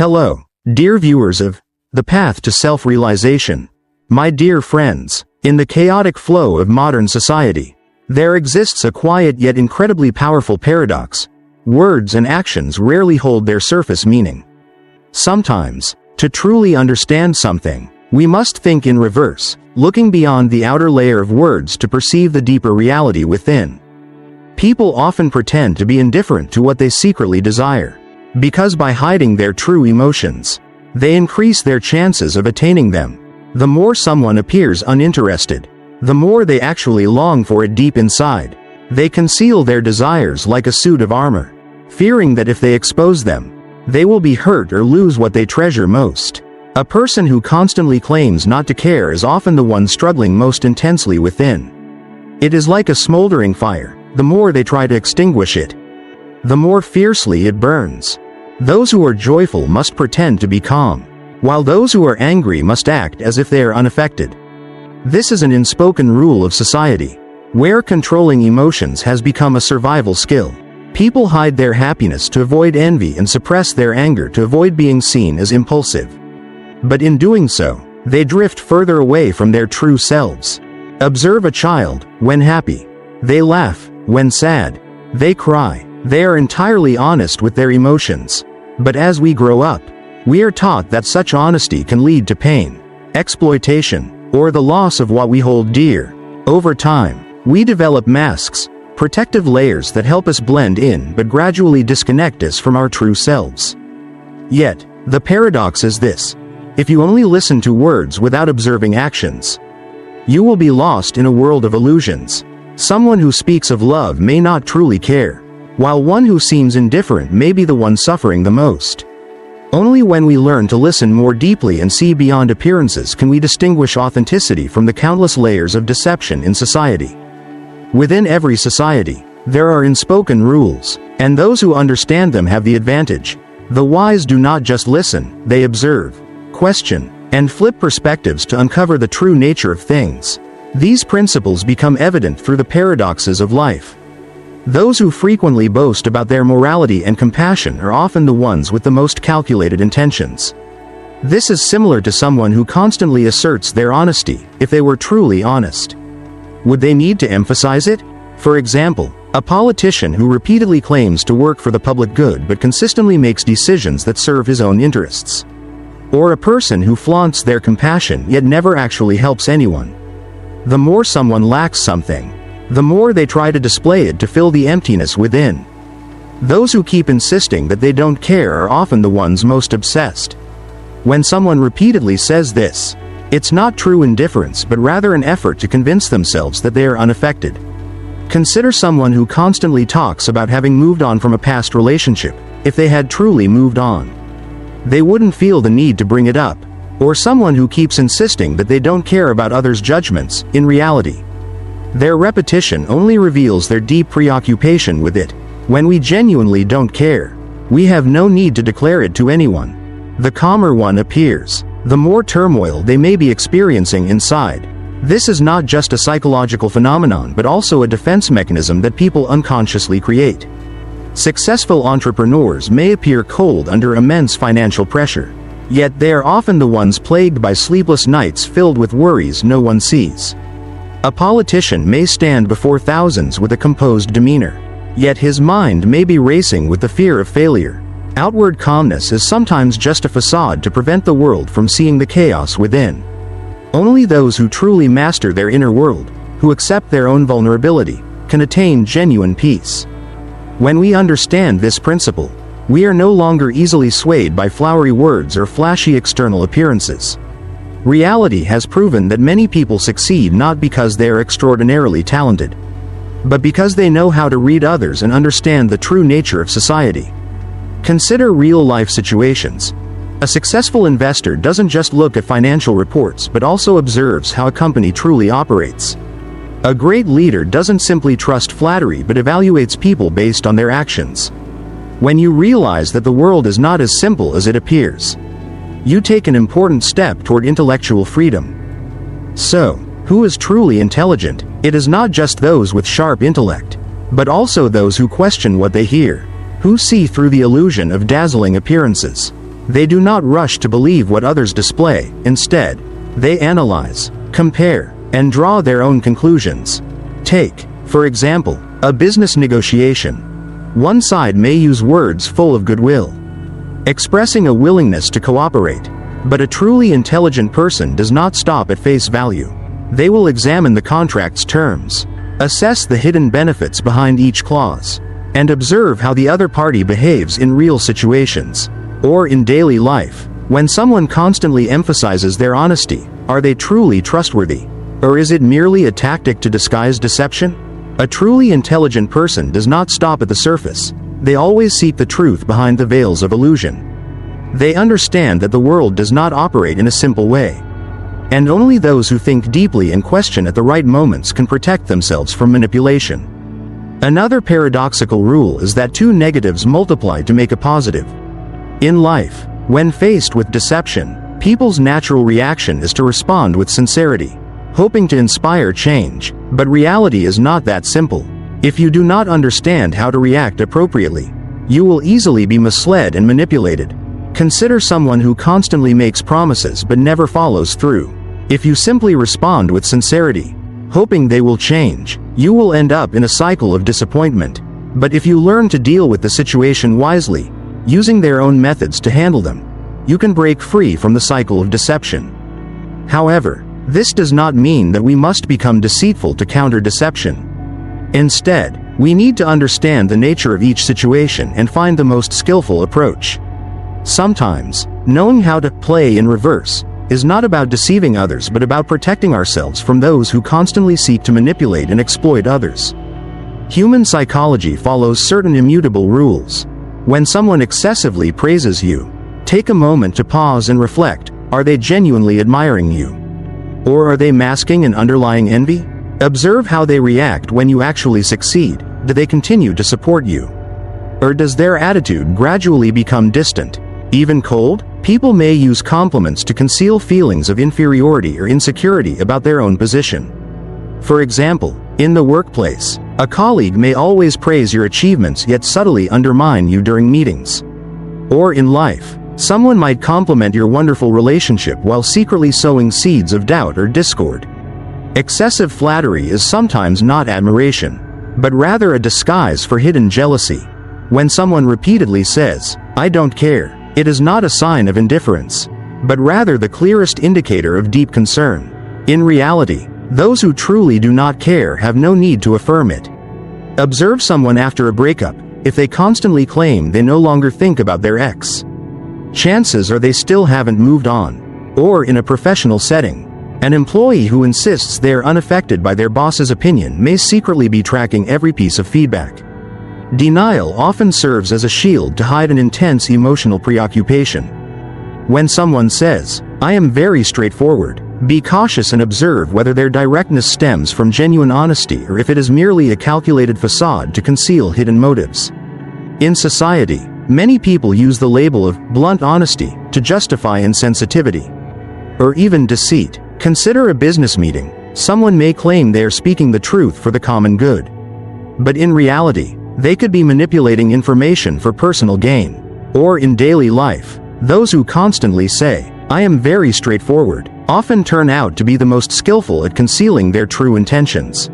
Hello, dear viewers of The Path to Self-Realization. My dear friends, in the chaotic flow of modern society, there exists a quiet yet incredibly powerful paradox. Words and actions rarely hold their surface meaning. Sometimes, to truly understand something, we must think in reverse, looking beyond the outer layer of words to perceive the deeper reality within. People often pretend to be indifferent to what they secretly desire, because by hiding their true emotions, they increase their chances of attaining them. The more someone appears uninterested, the more they actually long for it deep inside. They conceal their desires like a suit of armor, fearing that if they expose them, they will be hurt or lose what they treasure most. A person who constantly claims not to care is often the one struggling most intensely within. It is like a smoldering fire. The more they try to extinguish it, the more fiercely it burns. Those who are joyful must pretend to be calm, while those who are angry must act as if they are unaffected. This is an unspoken rule of society, where controlling emotions has become a survival skill. People hide their happiness to avoid envy and suppress their anger to avoid being seen as impulsive. But in doing so, they drift further away from their true selves. Observe a child. When happy, they laugh. When sad, they cry. They are entirely honest with their emotions. But as we grow up, we are taught that such honesty can lead to pain, exploitation, or the loss of what we hold dear. Over time, we develop masks, protective layers that help us blend in but gradually disconnect us from our true selves. Yet, the paradox is this: if you only listen to words without observing actions, you will be lost in a world of illusions. Someone who speaks of love may not truly care, while one who seems indifferent may be the one suffering the most. Only when we learn to listen more deeply and see beyond appearances can we distinguish authenticity from the countless layers of deception in society. Within every society, there are unspoken rules, and those who understand them have the advantage. The wise do not just listen, they observe, question, and flip perspectives to uncover the true nature of things. These principles become evident through the paradoxes of life. Those who frequently boast about their morality and compassion are often the ones with the most calculated intentions. This is similar to someone who constantly asserts their honesty. If they were truly honest, would they need to emphasize it? For example, a politician who repeatedly claims to work for the public good but consistently makes decisions that serve his own interests. Or a person who flaunts their compassion yet never actually helps anyone. The more someone lacks something, the more they try to display it to fill the emptiness within. Those who keep insisting that they don't care are often the ones most obsessed. When someone repeatedly says this, it's not true indifference but rather an effort to convince themselves that they are unaffected. Consider someone who constantly talks about having moved on from a past relationship. If they had truly moved on, they wouldn't feel the need to bring it up. Or someone who keeps insisting that they don't care about others' judgments. In reality, their repetition only reveals their deep preoccupation with it. When we genuinely don't care, we have no need to declare it to anyone. The calmer one appears, the more turmoil they may be experiencing inside. This is not just a psychological phenomenon but also a defense mechanism that people unconsciously create. Successful entrepreneurs may appear cold under immense financial pressure, yet they are often the ones plagued by sleepless nights filled with worries no one sees. A politician may stand before thousands with a composed demeanor, yet his mind may be racing with the fear of failure. Outward calmness is sometimes just a facade to prevent the world from seeing the chaos within. Only those who truly master their inner world, who accept their own vulnerability, can attain genuine peace. When we understand this principle, we are no longer easily swayed by flowery words or flashy external appearances. Reality has proven that many people succeed not because they are extraordinarily talented, but because they know how to read others and understand the true nature of society. Consider real-life situations. A successful investor doesn't just look at financial reports but also observes how a company truly operates. A great leader doesn't simply trust flattery but evaluates people based on their actions. When you realize that the world is not as simple as it appears, you take an important step toward intellectual freedom. So, who is truly intelligent? It is not just those with sharp intellect, but also those who question what they hear, who see through the illusion of dazzling appearances. They do not rush to believe what others display. Instead, they analyze, compare, and draw their own conclusions. Take, for example, a business negotiation. One side may use words full of goodwill, expressing a willingness to cooperate, but a truly intelligent person does not stop at face value. They will examine the contract's terms, assess the hidden benefits behind each clause, and observe how the other party behaves in real situations, or in daily life. When someone constantly emphasizes their honesty, are they truly trustworthy? Or is it merely a tactic to disguise deception? A truly intelligent person does not stop at the surface. They always seek the truth behind the veils of illusion. They understand that the world does not operate in a simple way, and only those who think deeply and question at the right moments can protect themselves from manipulation. Another paradoxical rule is that two negatives multiply to make a positive. In life, when faced with deception, people's natural reaction is to respond with sincerity, hoping to inspire change, but reality is not that simple. If you do not understand how to react appropriately, you will easily be misled and manipulated. Consider someone who constantly makes promises but never follows through. If you simply respond with sincerity, hoping they will change, you will end up in a cycle of disappointment. But if you learn to deal with the situation wisely, using their own methods to handle them, you can break free from the cycle of deception. However, this does not mean that we must become deceitful to counter deception. Instead, we need to understand the nature of each situation and find the most skillful approach. Sometimes, knowing how to play in reverse is not about deceiving others but about protecting ourselves from those who constantly seek to manipulate and exploit others. Human psychology follows certain immutable rules. When someone excessively praises you, take a moment to pause and reflect. Are they genuinely admiring you? Or are they masking an underlying envy? Observe how they react when you actually succeed. Do they continue to support you? Or does their attitude gradually become distant, even cold? People may use compliments to conceal feelings of inferiority or insecurity about their own position. For example, in the workplace, a colleague may always praise your achievements yet subtly undermine you during meetings. Or in life, someone might compliment your wonderful relationship while secretly sowing seeds of doubt or discord. Excessive flattery is sometimes not admiration, but rather a disguise for hidden jealousy. When someone repeatedly says, "I don't care," it is not a sign of indifference, but rather the clearest indicator of deep concern. In reality, those who truly do not care have no need to affirm it. Observe someone after a breakup. If they constantly claim they no longer think about their ex, chances are they still haven't moved on. Or in a professional setting, an employee who insists they are unaffected by their boss's opinion may secretly be tracking every piece of feedback. Denial often serves as a shield to hide an intense emotional preoccupation. When someone says, "I am very straightforward," be cautious and observe whether their directness stems from genuine honesty or if it is merely a calculated facade to conceal hidden motives. In society, many people use the label of blunt honesty to justify insensitivity or even deceit. Consider a business meeting. Someone may claim they are speaking the truth for the common good, but in reality, they could be manipulating information for personal gain. Or in daily life, those who constantly say, "I am very straightforward," often turn out to be the most skillful at concealing their true intentions.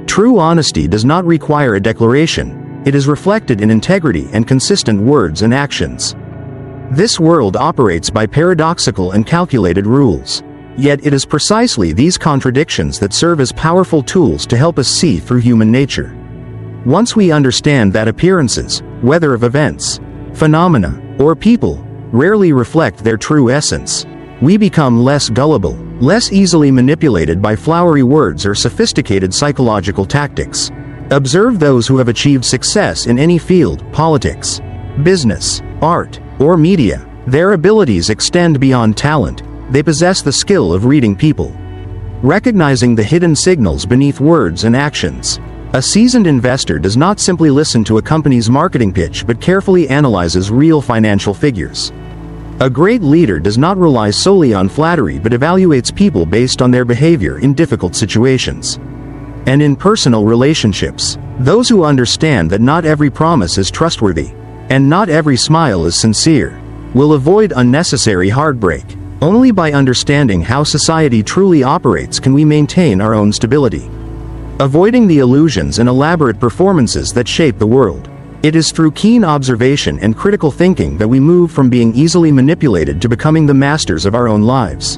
True honesty does not require a declaration. It is reflected in integrity and consistent words and actions. This world operates by paradoxical and calculated rules. Yet it is precisely these contradictions that serve as powerful tools to help us see through human nature. Once we understand that appearances, whether of events, phenomena, or people, rarely reflect their true essence, we become less gullible, less easily manipulated by flowery words or sophisticated psychological tactics. Observe those who have achieved success in any field: politics, business, art, or media. Their abilities extend beyond talent. They possess the skill of reading people, recognizing the hidden signals beneath words and actions. A seasoned investor does not simply listen to a company's marketing pitch but carefully analyzes real financial figures. A great leader does not rely solely on flattery but evaluates people based on their behavior in difficult situations. And in personal relationships, those who understand that not every promise is trustworthy, and not every smile is sincere, will avoid unnecessary heartbreak. Only by understanding how society truly operates can we maintain our own stability, avoiding the illusions and elaborate performances that shape the world. It is through keen observation and critical thinking that we move from being easily manipulated to becoming the masters of our own lives.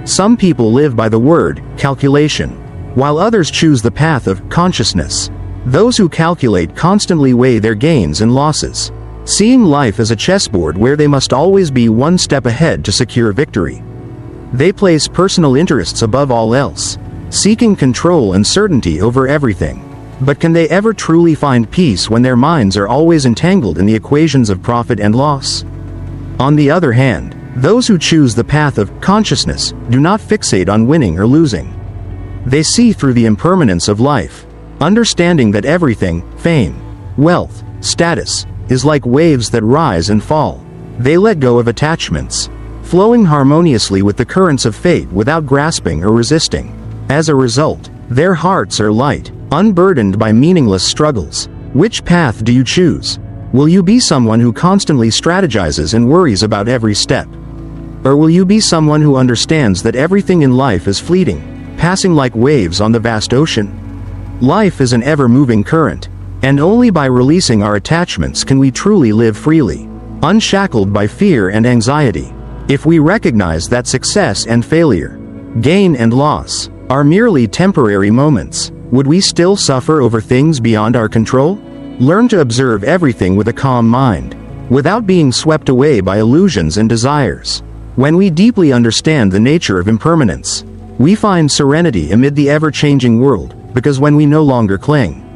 Some people live by the word calculation, while others choose the path of consciousness. Those who calculate constantly weigh their gains and losses, seeing life as a chessboard where they must always be one step ahead to secure victory. They place personal interests above all else, seeking control and certainty over everything. But can they ever truly find peace when their minds are always entangled in the equations of profit and loss? On the other hand, those who choose the path of consciousness do not fixate on winning or losing. They see through the impermanence of life, understanding that everything, fame, wealth, status, is like waves that rise and fall. They let go of attachments, flowing harmoniously with the currents of fate without grasping or resisting. As a result, their hearts are light, unburdened by meaningless struggles. Which path do you choose? Will you be someone who constantly strategizes and worries about every step? Or will you be someone who understands that everything in life is fleeting, passing like waves on the vast ocean? Life is an ever-moving current, and only by releasing our attachments can we truly live freely, unshackled by fear and anxiety. If we recognize that success and failure, gain and loss, are merely temporary moments, would we still suffer over things beyond our control? Learn to observe everything with a calm mind, without being swept away by illusions and desires. When we deeply understand the nature of impermanence, we find serenity amid the ever-changing world, because when we no longer cling,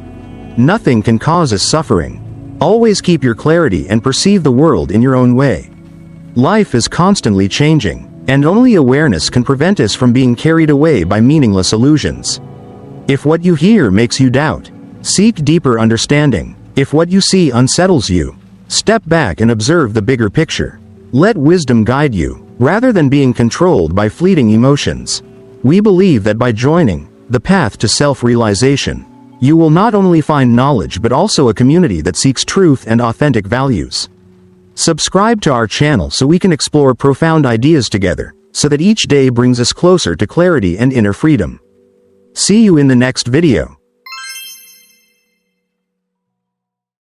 nothing can cause us suffering. Always keep your clarity and perceive the world in your own way. Life is constantly changing, and only awareness can prevent us from being carried away by meaningless illusions. If what you hear makes you doubt, seek deeper understanding. If what you see unsettles you, step back and observe the bigger picture. Let wisdom guide you, rather than being controlled by fleeting emotions. We believe that by joining the path to self-realization, you will not only find knowledge but also a community that seeks truth and authentic values. Subscribe to our channel so we can explore profound ideas together, so that each day brings us closer to clarity and inner freedom. See you in the next video.